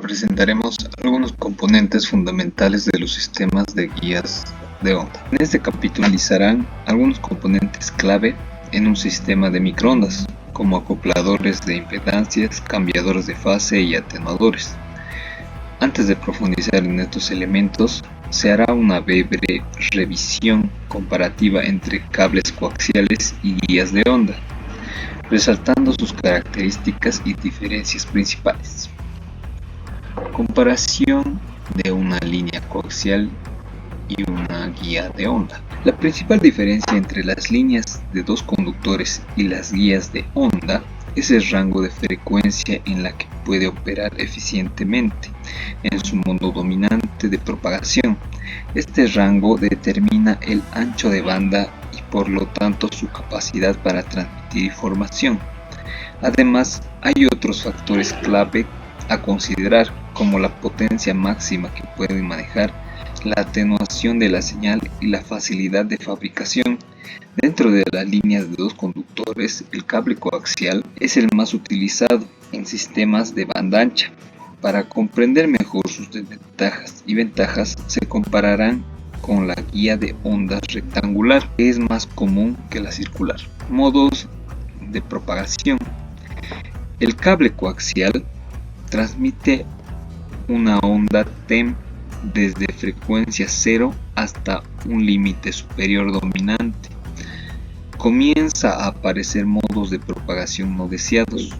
presentaremos algunos componentes fundamentales de los sistemas de guías de onda. En este capítulo analizarán algunos componentes clave en un sistema de microondas, como acopladores de impedancias, cambiadores de fase y atenuadores. Antes de profundizar en estos elementos, se hará una breve revisión comparativa entre cables coaxiales y guías de onda, resaltando sus características y diferencias principales. Comparación de una línea coaxial y una guía de onda. La principal diferencia entre las líneas de dos conductores y las guías de onda es el rango de frecuencia en la que puede operar eficientemente en su modo dominante de propagación. Este rango determina el ancho de banda y por lo tanto su capacidad para transmitir información. Además, hay otros factores clave a considerar, como la potencia máxima que puede manejar, la atenuación de la señal y la facilidad de fabricación. Dentro de las líneas de dos conductores, el cable coaxial es el más utilizado en sistemas de banda ancha. Para comprender mejor sus desventajas y ventajas, se compararán con la guía de ondas rectangular, que es más común que la circular. Modos de propagación. El cable coaxial transmite una onda TEM desde frecuencia 0 hasta un límite superior dominante. Comienza a aparecer modos de propagación no deseados.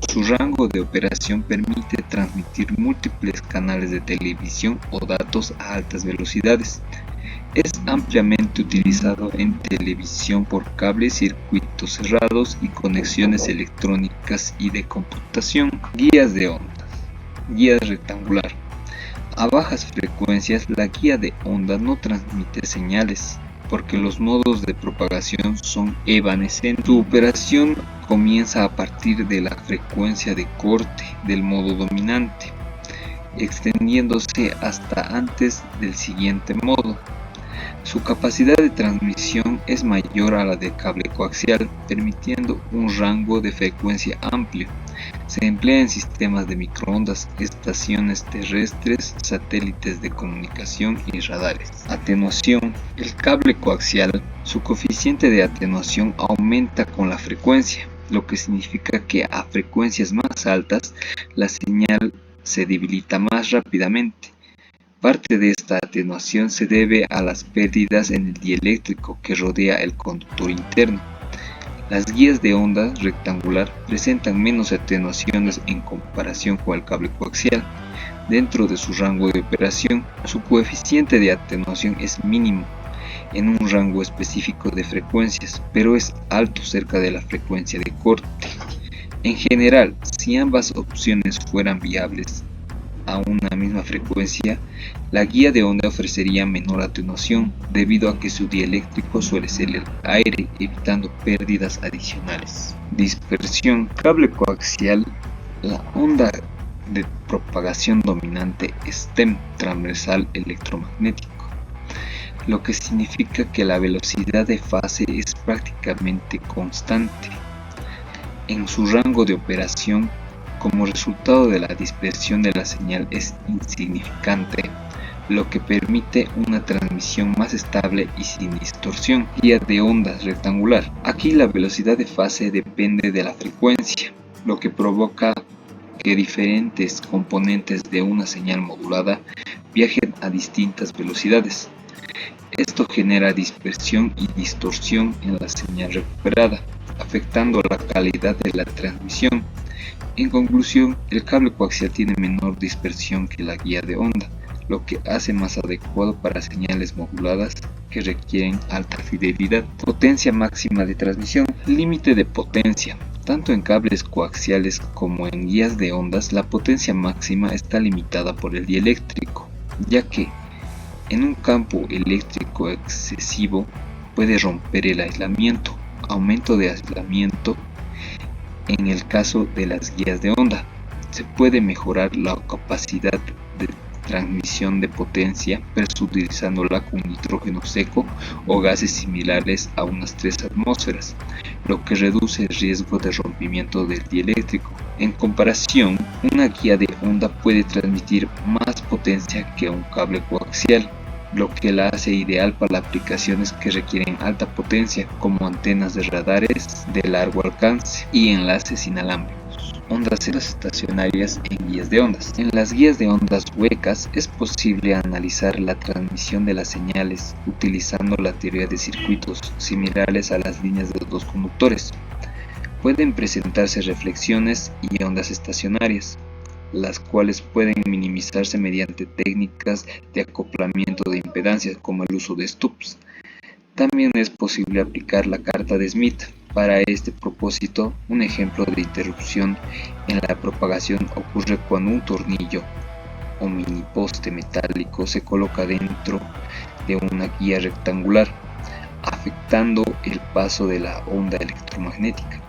Su rango de operación permite transmitir múltiples canales de televisión o datos a altas velocidades. Es ampliamente utilizado en televisión por cables, circuitos cerrados y conexiones electrónicas y de computación. Guías de ondas. Guía rectangular. A bajas frecuencias, la guía de onda no transmite señales, porque los modos de propagación son evanescentes. Su operación comienza a partir de la frecuencia de corte del modo dominante, extendiéndose hasta antes del siguiente modo. Su capacidad de transmisión es mayor a la del cable coaxial, permitiendo un rango de frecuencia amplio. Se emplea en sistemas de microondas, estaciones terrestres, satélites de comunicación y radares. Atenuación. El cable coaxial, su coeficiente de atenuación aumenta con la frecuencia, lo que significa que a frecuencias más altas la señal se debilita más rápidamente. Parte de esta atenuación se debe a las pérdidas en el dieléctrico que rodea el conductor interno. Las guías de onda rectangular presentan menos atenuaciones en comparación con el cable coaxial. Dentro de su rango de operación, su coeficiente de atenuación es mínimo en un rango específico de frecuencias, pero es alto cerca de la frecuencia de corte. En general, si ambas opciones fueran viables a una misma frecuencia, la guía de onda ofrecería menor atenuación debido a que su dieléctrico suele ser el aire, evitando pérdidas adicionales. Dispersión. Cable coaxial. La onda de propagación dominante es TEM, transversal electromagnético, lo que significa que la velocidad de fase es prácticamente constante. En su rango de operación, como resultado de la dispersión de la señal, es insignificante, lo que permite una transmisión más estable y sin distorsión. Guía de ondas rectangular. Aquí la velocidad de fase depende de la frecuencia, lo que provoca que diferentes componentes de una señal modulada viajen a distintas velocidades. Esto genera dispersión y distorsión en la señal recuperada, afectando la calidad de la transmisión. En conclusión, el cable coaxial tiene menor dispersión que la guía de onda, lo que hace más adecuado para señales moduladas que requieren alta fidelidad. Potencia máxima de transmisión. Límite de potencia. Tanto en cables coaxiales como en guías de ondas, la potencia máxima está limitada por el dieléctrico, ya que en un campo eléctrico excesivo puede romper el aislamiento. Aumento de aislamiento. En el caso de las guías de onda, se puede mejorar la capacidad de transmisión de potencia presurizándola con nitrógeno seco o gases similares a unas 3 atmósferas, lo que reduce el riesgo de rompimiento del dieléctrico. En comparación, una guía de onda puede transmitir más potencia que un cable coaxial, lo que la hace ideal para aplicaciones que requieren alta potencia, como antenas de radares de largo alcance y enlaces inalámbricos. Ondas estacionarias en guías de ondas. En las guías de ondas huecas es posible analizar la transmisión de las señales utilizando la teoría de circuitos similares a las líneas de dos conductores. Pueden presentarse reflexiones y ondas estacionarias, las cuales pueden minimizarse mediante técnicas de acoplamiento de impedancias como el uso de stubs. También es posible aplicar la carta de Smith. Para este propósito, un ejemplo de interrupción en la propagación ocurre cuando un tornillo o mini poste metálico se coloca dentro de una guía rectangular, afectando el paso de la onda electromagnética.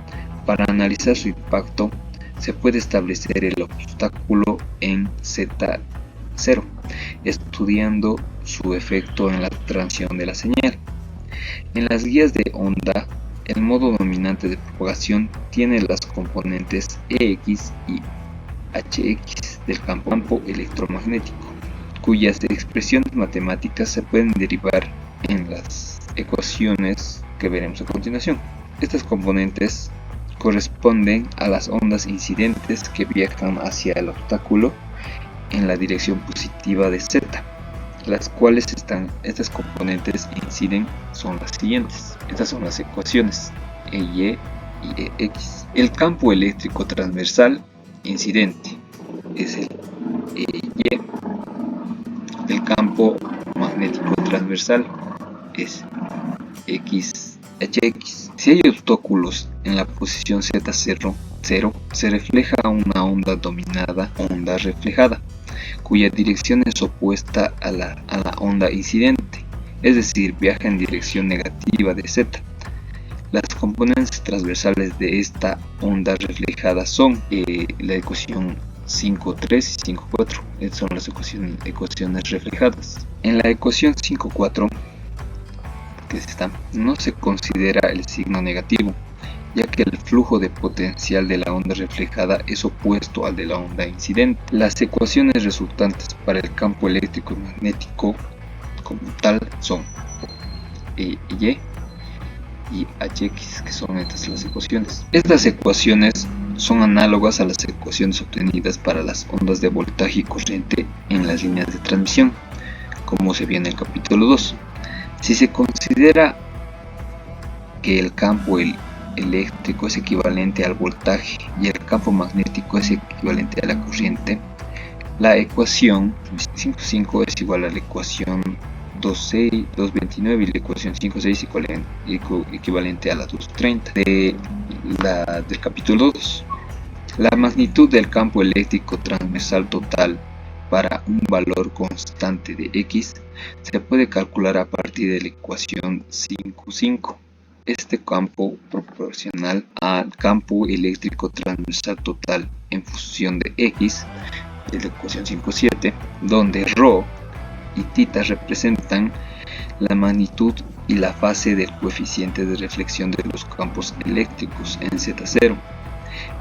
Para analizar su impacto, se puede establecer el obstáculo en Z0, estudiando su efecto en la transición de la señal. En las guías de onda, el modo dominante de propagación tiene las componentes EX y HX del campo electromagnético, cuyas expresiones matemáticas se pueden derivar en las ecuaciones que veremos a continuación. Estas componentes corresponden a las ondas incidentes que viajan hacia el obstáculo en la dirección positiva de Z. Las cuales estas componentes inciden son las siguientes. Estas son las ecuaciones EY y EX. El campo eléctrico transversal incidente es el EY. El campo magnético transversal es XHX. Si hay obstáculos en la posición Z0, se refleja una onda dominada, onda reflejada, cuya dirección es opuesta a la onda incidente, es decir, viaja en dirección negativa de Z. Las componentes transversales de esta onda reflejada son la ecuación 5.3 y 5.4. Estas son las ecuaciones reflejadas. En la ecuación 5.4 no se considera el signo negativo, ya que el flujo de potencial de la onda reflejada es opuesto al de la onda incidente. Las ecuaciones resultantes para el campo eléctrico y magnético como tal son EY y HX, que son estas las ecuaciones. Estas ecuaciones son análogas a las ecuaciones obtenidas para las ondas de voltaje y corriente en las líneas de transmisión, como se ve en el capítulo 2. Si se considera que el campo eléctrico es equivalente al voltaje y el campo magnético es equivalente a la corriente, la ecuación 5.5 es igual a la ecuación 2.6, 2.29 y la ecuación 5.6 equivalente a la 2.30 del capítulo 2. La magnitud del campo eléctrico transversal total para un valor constante de X se puede calcular a partir de la ecuación 5.5. Este campo proporcional al campo eléctrico transversal total en función de X es la ecuación 5.7, donde ρ y θ representan la magnitud y la fase del coeficiente de reflexión de los campos eléctricos en Z0.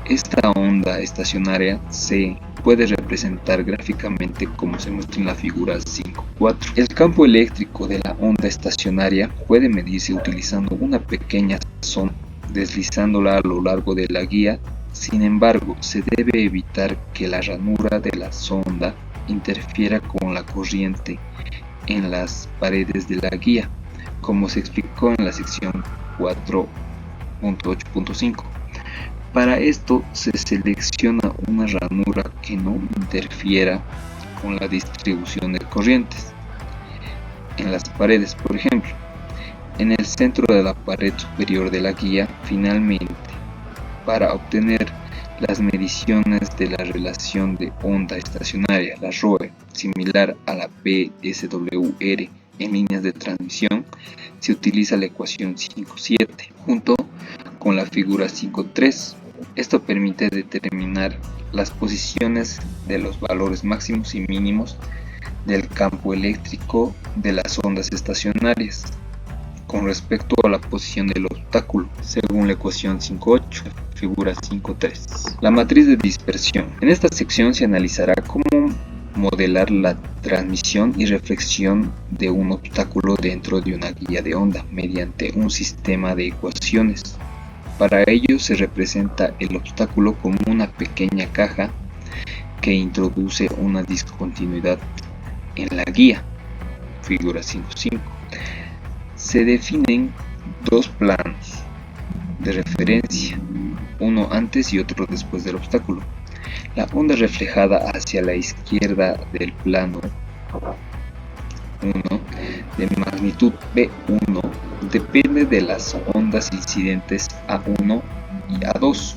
Esta onda estacionaria se puede representar gráficamente como se muestra en la figura 5.4. El campo eléctrico de la onda estacionaria puede medirse utilizando una pequeña sonda, deslizándola a lo largo de la guía. Sin embargo, se debe evitar que la ranura de la sonda interfiera con la corriente en las paredes de la guía, como se explicó en la sección 4.8.5. Para esto se selecciona una ranura que no interfiera con la distribución de corrientes en las paredes, por ejemplo, en el centro de la pared superior de la guía. Finalmente, para obtener las mediciones de la relación de onda estacionaria, la ROE, similar a la PSWR en líneas de transmisión, se utiliza la ecuación 5.7 junto con la figura 5.3. Esto permite determinar las posiciones de los valores máximos y mínimos del campo eléctrico de las ondas estacionarias con respecto a la posición del obstáculo, según la ecuación 5.8. figura 5.3. La matriz de dispersión. En esta sección se analizará cómo modelar la transmisión y reflexión de un obstáculo dentro de una guía de onda mediante un sistema de ecuaciones. Para ello se representa el obstáculo como una pequeña caja que introduce una discontinuidad en la guía, figura 5.5. Se definen dos planos de referencia, uno antes y otro después del obstáculo. La onda reflejada hacia la izquierda del plano 1 de magnitud B1 depende de las ondas incidentes A1 y A2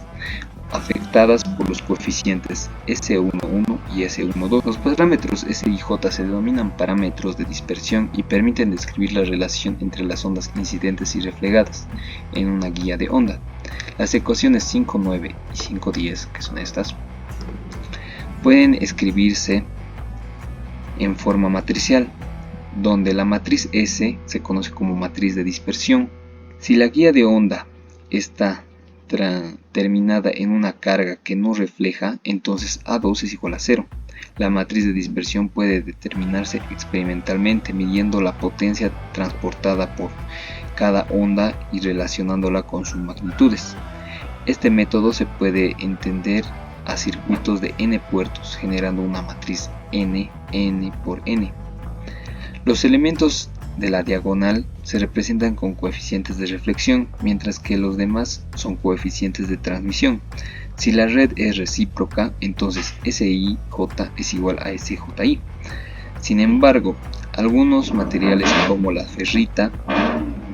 afectadas por los coeficientes S11 y S12. Los parámetros S y J se denominan parámetros de dispersión y permiten describir la relación entre las ondas incidentes y reflejadas en una guía de onda. Las ecuaciones 5.9 y 5.10, que son estas, pueden escribirse en forma matricial, donde la matriz S se conoce como matriz de dispersión. Si la guía de onda está terminada en una carga que no refleja, entonces A2 es igual a 0. La matriz de dispersión puede determinarse experimentalmente midiendo la potencia transportada por cada onda y relacionándola con sus magnitudes. Este método se puede entender a circuitos de n puertos, generando una matriz n por n. Los elementos de la diagonal se representan con coeficientes de reflexión, mientras que los demás son coeficientes de transmisión. Si la red es recíproca, entonces SIJ es igual a SJI. Sin embargo, algunos materiales como la ferrita,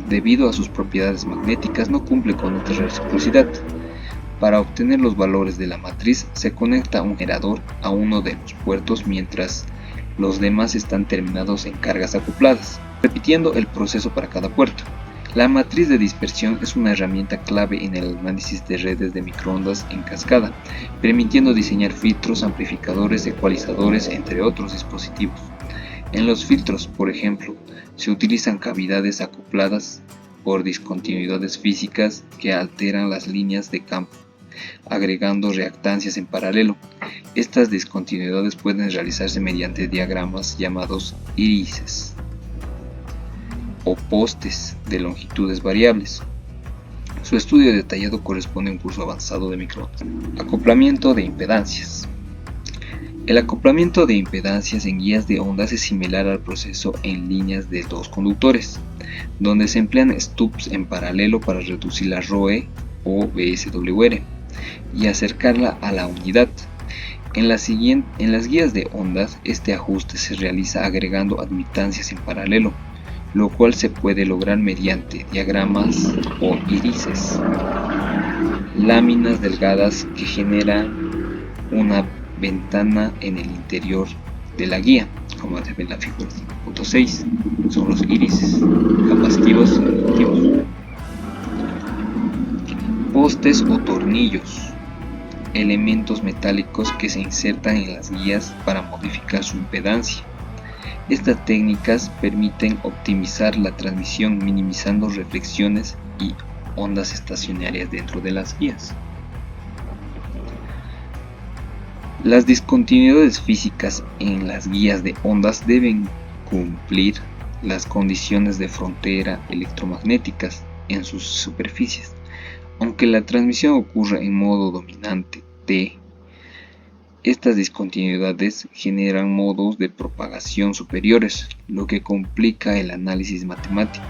debido a sus propiedades magnéticas, no cumple con esta reciprocidad. Para obtener los valores de la matriz, se conecta un generador a uno de los puertos mientras los demás están terminados en cargas acopladas, repitiendo el proceso para cada puerto. La matriz de dispersión es una herramienta clave en el análisis de redes de microondas en cascada, permitiendo diseñar filtros, amplificadores, ecualizadores, entre otros dispositivos. En los filtros, por ejemplo, se utilizan cavidades acopladas por discontinuidades físicas que alteran las líneas de campo, agregando reactancias en paralelo. Estas discontinuidades pueden realizarse mediante diagramas llamados írises o postes de longitudes variables. Su estudio detallado corresponde a un curso avanzado de microondas. Acoplamiento de impedancias. El acoplamiento de impedancias en guías de ondas es similar al proceso en líneas de dos conductores, donde se emplean stubs en paralelo para reducir la ROE o VSWR y acercarla a la unidad. En las guías de ondas, este ajuste se realiza agregando admitancias en paralelo, lo cual se puede lograr mediante diagramas o írises, láminas delgadas que generan una ventana en el interior de la guía, como se ve en la figura 5.6. Son los írises capacitivos y inductivos. Postes o tornillos, elementos metálicos que se insertan en las guías para modificar su impedancia. Estas técnicas permiten optimizar la transmisión minimizando reflexiones y ondas estacionarias dentro de las guías. Las discontinuidades físicas en las guías de ondas deben cumplir las condiciones de frontera electromagnéticas en sus superficies. Aunque la transmisión ocurra en modo dominante T, estas discontinuidades generan modos de propagación superiores, lo que complica el análisis matemático.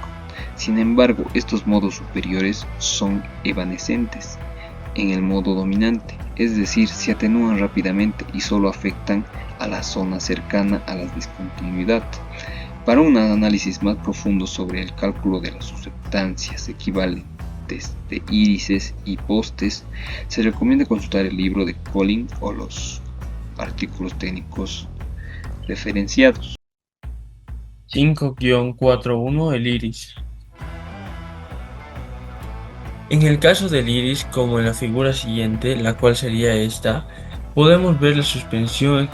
Sin embargo, estos modos superiores son evanescentes en el modo dominante, es decir, se atenúan rápidamente y solo afectan a la zona cercana a la discontinuidad. Para un análisis más profundo sobre el cálculo de las susceptancias equivalentes de írises y postes, se recomienda consultar el libro de Collins o los artículos técnicos referenciados. 5-4.1 El iris. En el caso del iris, como en la figura siguiente, la cual sería esta, podemos ver la suspensión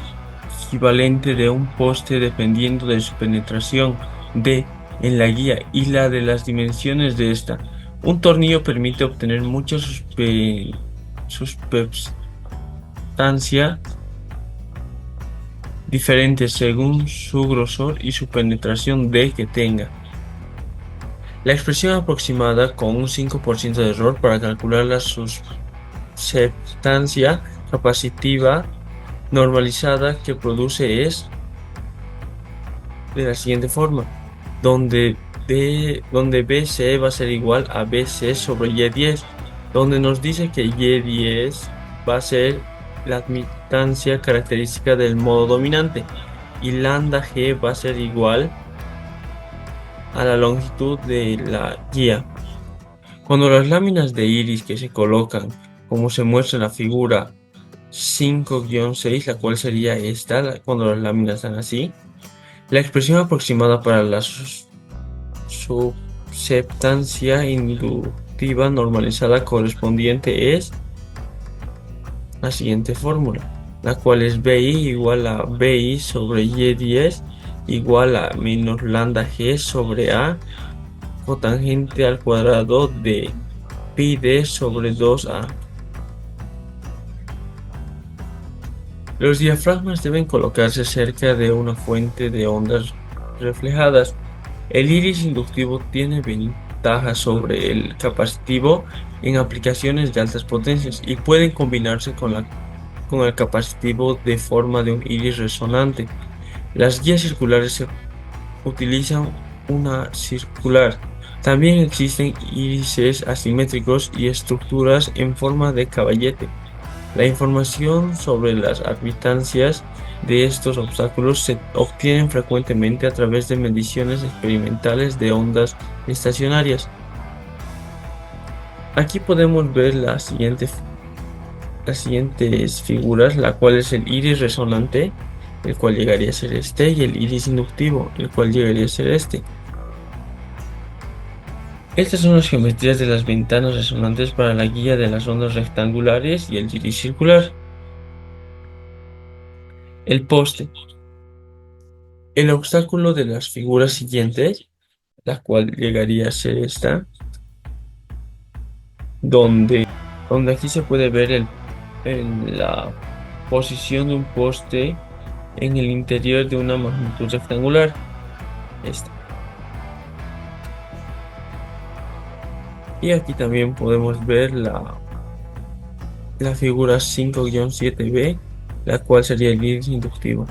equivalente de un poste dependiendo de su penetración D en la guía y la de las dimensiones de esta. Un tornillo permite obtener mucha sustancia diferentes según su grosor y su penetración D que tenga. La expresión aproximada con un 5% de error para calcular la susceptancia capacitiva normalizada que produce es de la siguiente forma, donde BC va a ser igual a BC sobre Y10, donde nos dice que Y10 va a ser la admitancia característica del modo dominante y lambda G va a ser igual a la longitud de la guía. Cuando las láminas de iris que se colocan, como se muestra en la figura 5-6, la cual sería esta, cuando las láminas están así, la expresión aproximada para la susceptancia inductiva normalizada correspondiente es la siguiente fórmula, la cual es BI igual a BI sobre Y10 igual a menos lambda G sobre A cotangente al cuadrado de pi d sobre 2A. Los diafragmas deben colocarse cerca de una fuente de ondas reflejadas. El iris inductivo tiene ventaja sobre el capacitivo en aplicaciones de altas potencias y pueden combinarse con el capacitivo de forma de un iris resonante. Las guías circulares se utilizan una circular. También existen irises asimétricos y estructuras en forma de caballete. La información sobre las admitancias de estos obstáculos se obtienen frecuentemente a través de mediciones experimentales de ondas estacionarias. Aquí podemos ver las siguientes figuras, la cual es el iris resonante, el cual llegaría a ser este, y el iris inductivo, el cual llegaría a ser este. Estas son las geometrías de las ventanas resonantes para la guía de las ondas rectangulares y el iris circular. El poste. El obstáculo de las figuras siguientes, la cual llegaría a ser esta, donde aquí se puede ver la posición de un poste en el interior de una magnitud rectangular. Esta. Y aquí también podemos ver la figura 5-7b, la cual sería el iris inductivo.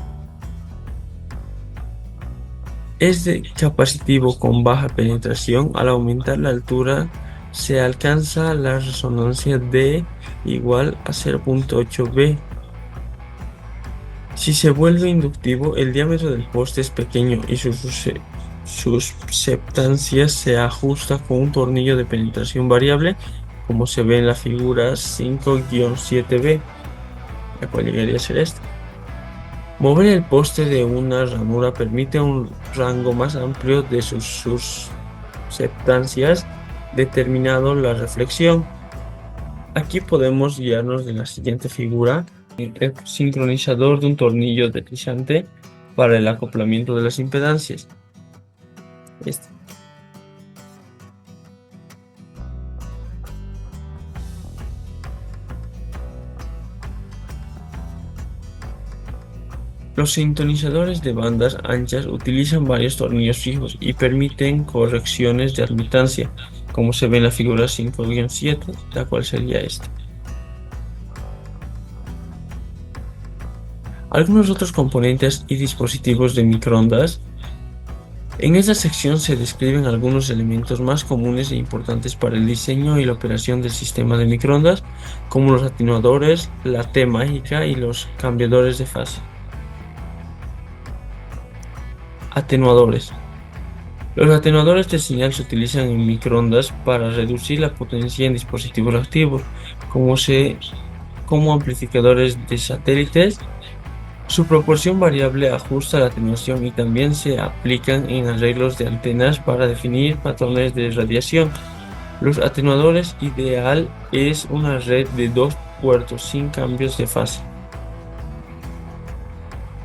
Es de capacitivo con baja penetración. Al aumentar la altura se alcanza la resonancia D igual a 0.8b. Si se vuelve inductivo, el diámetro del poste es pequeño y su susceptancia se ajusta con un tornillo de penetración variable, como se ve en la figura 5-7b, la cual llegaría a ser esta. Mover el poste de una ranura permite un rango más amplio de sus susceptancias, determinado la reflexión. Aquí podemos guiarnos de la siguiente figura, el sincronizador de un tornillo deslizante para el acoplamiento de las impedancias. Los sintonizadores de bandas anchas utilizan varios tornillos fijos y permiten correcciones de admitancia, como se ve en la figura 5-7, la cual sería esta. Algunos otros componentes y dispositivos de microondas. En esta sección se describen algunos elementos más comunes e importantes para el diseño y la operación del sistema de microondas, como los atenuadores, la T mágica y los cambiadores de fase. Atenuadores. Los atenuadores de señal se utilizan en microondas para reducir la potencia en dispositivos activos, como amplificadores de satélites. Su proporción variable ajusta la atenuación y también se aplican en arreglos de antenas para definir patrones de radiación. Los atenuadores ideal es una red de 2 puertos sin cambios de fase.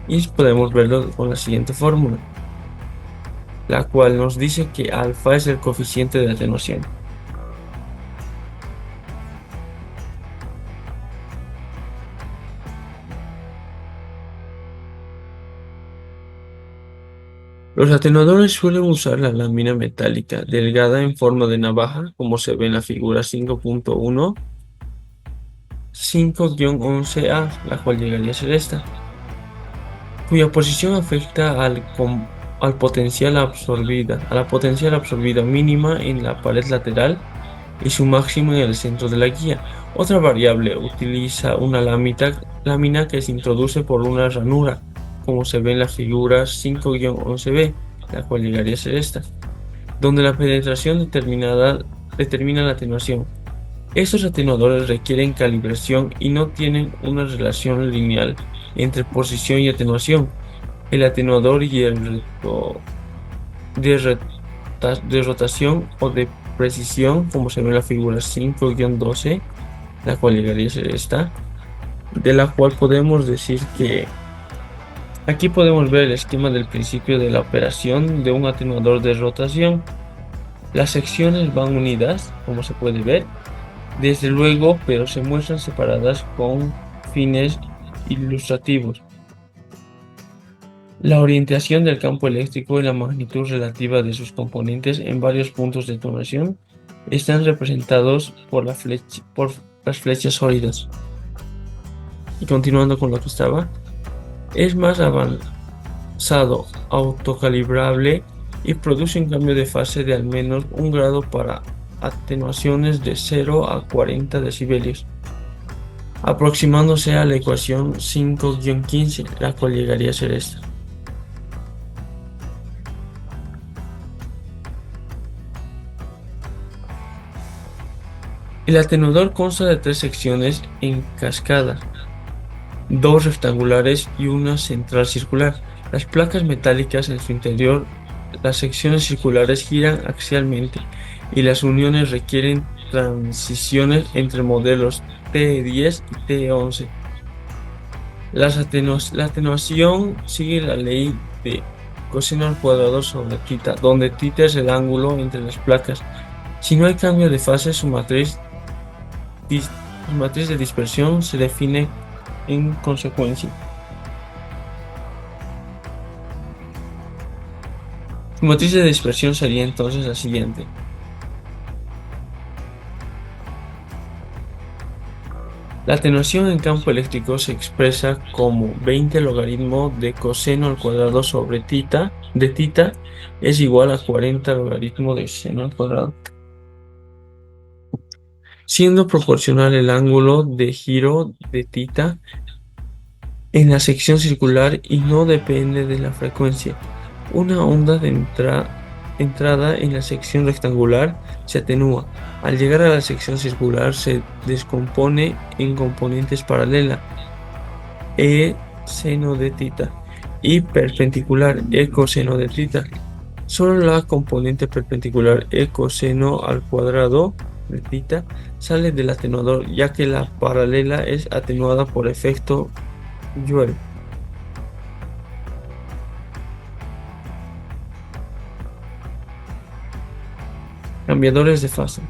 Y podemos verlo con la siguiente fórmula, la cual nos dice que alfa es el coeficiente de atenuación. Los atenuadores suelen usar la lámina metálica delgada en forma de navaja, como se ve en la figura 5.1, 5-11A, la cual llegaría a ser esta, cuya posición afecta a la potencial absorbida mínima en la pared lateral y su máximo en el centro de la guía. Otra variable utiliza una lámina que se introduce por una ranura, como se ve en la figura 5-11B, la cual llegaría a ser esta, donde la penetración determina la atenuación. Estos atenuadores requieren calibración y no tienen una relación lineal entre posición y atenuación. El atenuador y el de rotación o de precisión, como se ve en la figura 5-12, la cual llegaría a ser esta, de la cual podemos decir que aquí podemos ver el esquema del principio de la operación de un atenuador de rotación. Las secciones van unidas, como se puede ver, desde luego, pero se muestran separadas con fines ilustrativos. La orientación del campo eléctrico y la magnitud relativa de sus componentes en varios puntos de detonación están representados por las flechas sólidas. Y continuando con lo que estaba, es más avanzado, autocalibrable y produce un cambio de fase de al menos 1 grado para atenuaciones de 0 a 40 decibelios, aproximándose a la ecuación 5-15, la cual llegaría a ser esta. El atenuador consta de 3 secciones en cascada, 2 rectangulares y una central circular. Las placas metálicas en su interior, las secciones circulares giran axialmente y las uniones requieren transiciones entre modelos TE10 y TE11. La atenuación sigue la ley de coseno al cuadrado sobre θ, donde θ es el ángulo entre las placas. Si no hay cambio de fase, su matriz de dispersión se define en consecuencia. Su matriz de dispersión sería entonces la siguiente. La atenuación en campo eléctrico se expresa como 20 logaritmo de coseno al cuadrado sobre θ de θ es igual a 40 logaritmo de seno al cuadrado, siendo proporcional el ángulo de giro de θ en la sección circular y no depende de la frecuencia. Una onda de entrada en la sección rectangular se atenúa. Al llegar a la sección circular se descompone en componentes paralelas, E seno de θ, y perpendicular, E coseno de θ. Solo la componente perpendicular, E coseno al cuadrado de θ, sale del atenuador, ya que la paralela es atenuada por efecto Joule. Cambiadores de fase.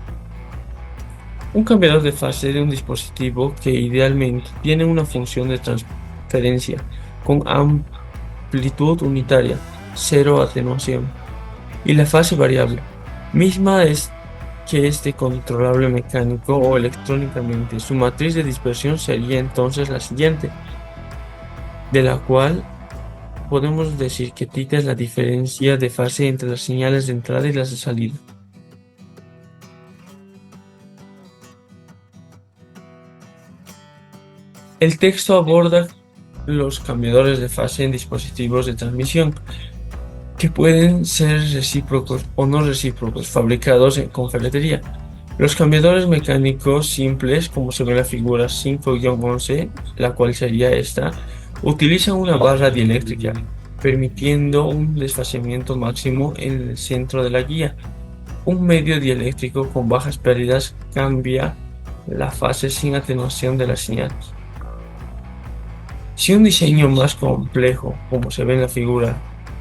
Un cambiador de fase de un dispositivo que idealmente tiene una función de transferencia con amplitud unitaria, cero atenuación, y la fase variable, misma es que esté controlable mecánico o electrónicamente. Su matriz de dispersión sería entonces la siguiente, de la cual podemos decir que θ es la diferencia de fase entre las señales de entrada y las de salida. El texto aborda los cambiadores de fase en dispositivos de transmisión, que pueden ser recíprocos o no recíprocos, fabricados con ferretería. Los cambiadores mecánicos simples, como se ve en la figura 5-11, la cual sería esta, utilizan una barra dieléctrica, permitiendo un desfasamiento máximo en el centro de la guía. Un medio dieléctrico con bajas pérdidas cambia la fase sin atenuación de las señales. Si un diseño más complejo, como se ve en la figura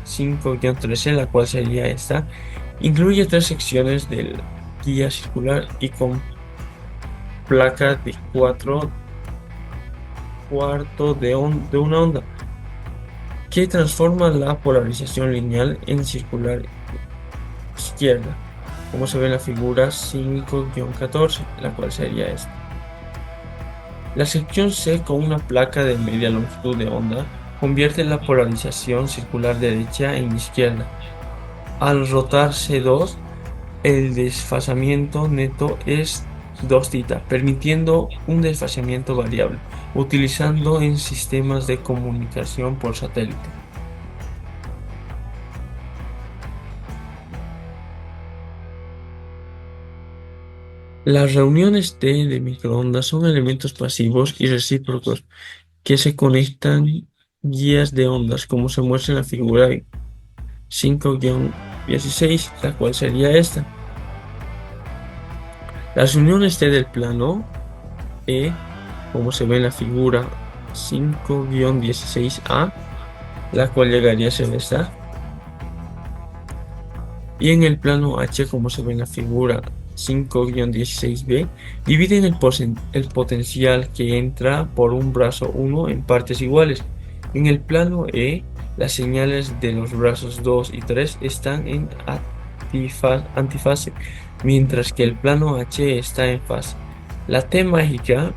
5-13, la cual sería esta, incluye 3 secciones de guía circular y con placa de 4/4 de una onda, que transforma la polarización lineal en circular izquierda, como se ve en la figura 5-14, la cual sería esta. La sección C con una placa de media longitud de onda convierte la polarización circular derecha en izquierda. Al rotar C2, el desfasamiento neto es 2θ, permitiendo un desfasamiento variable, utilizando en sistemas de comunicación por satélite. Las reuniones T de microondas son elementos pasivos y recíprocos que se conectan guías de ondas, como se muestra en la figura 5-16, la cual sería esta. Las uniones T del plano E, como se ve en la figura 5-16A, la cual llegaría a ser esta. Y en el plano H, como se ve en la figura 5-16B, dividen el potencial que entra por un brazo 1 en partes iguales. En el plano E, las señales de los brazos 2 y 3 están en antifase, mientras que el plano H está en fase. La T mágica,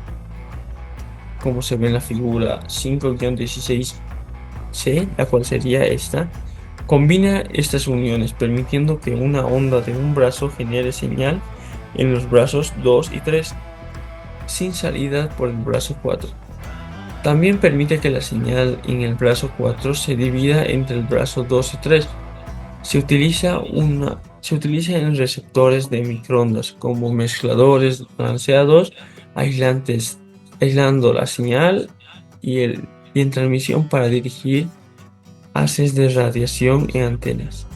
como se ve en la figura 5-16C, la cual sería esta, combina estas uniones, permitiendo que una onda de un brazo genere señal en los brazos 2 y 3, sin salida por el brazo 4. También permite que la señal en el brazo 4 se divida entre el brazo 2 y 3. Se utiliza en receptores de microondas como mezcladores balanceados, aislando la señal y en transmisión para dirigir haces de radiación en antenas.